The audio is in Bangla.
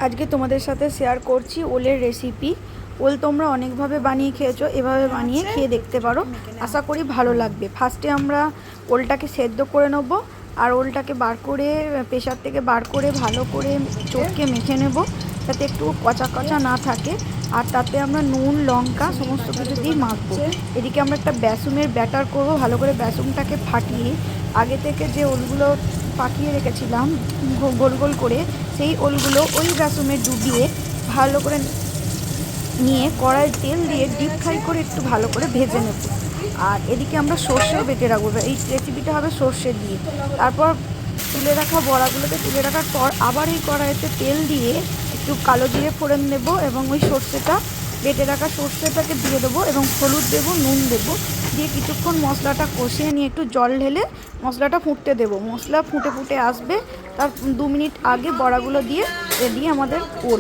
আজকে তোমাদের সাথে শেয়ার করছি ওলের রেসিপি। ওল তোমরা অনেকভাবে বানিয়ে খেয়েছো, এভাবে বানিয়ে খেয়ে দেখতে পারো, আশা করি ভালো লাগবে। ফার্স্টে আমরা ওলটাকে সেদ্ধ করে নেবো, আর ওলটাকে বার করে প্রেশার থেকে বার করে ভালো করে চটকে মেখে নেব, যাতে একটু কচা কচা না থাকে। আর তাতে আমরা নুন লঙ্কা সমস্ত কিছু দিয়ে মাখবো। এদিকে আমরা একটা বেসনের ব্যাটার করবো, ভালো করে বেসনটাকে ফাটিয়ে আগে থেকে যে ওলগুলো পাকিয়ে রেখেছিলাম গোল গোল করে, সেই ওলগুলো ওই বেসনে ডুবিয়ে ভালো করে নিয়ে কড়াইয়ে তেল দিয়ে ডিপ ফ্রাই করে একটু ভালো করে ভেজে নেব। আর এদিকে আমরা সর্ষেও বেটে রাখবো, এই রেসিপিটা হবে সর্ষে দিয়ে। তারপর তুলে রাখা বড়াগুলোকে তুলে রাখার পর আবার এই কড়াইতে তেল দিয়ে একটু কালো জিরে ফোড়ন দেব, এবং ওই সর্ষেটা বেটে রাখা সর্ষেটাকে দিয়ে দেবো, এবং হলুদ দেবো, নুন দেবো, দিয়ে কিছুক্ষণ মশলাটা কষিয়ে নিয়ে একটু জল ঢেলে মশলাটা ফুটতে দেবো। মশলা ফুটে ফুটে আসবে, তার 2 মিনিট আগে বড়াগুলো দিয়ে রেডি আমাদের ওল।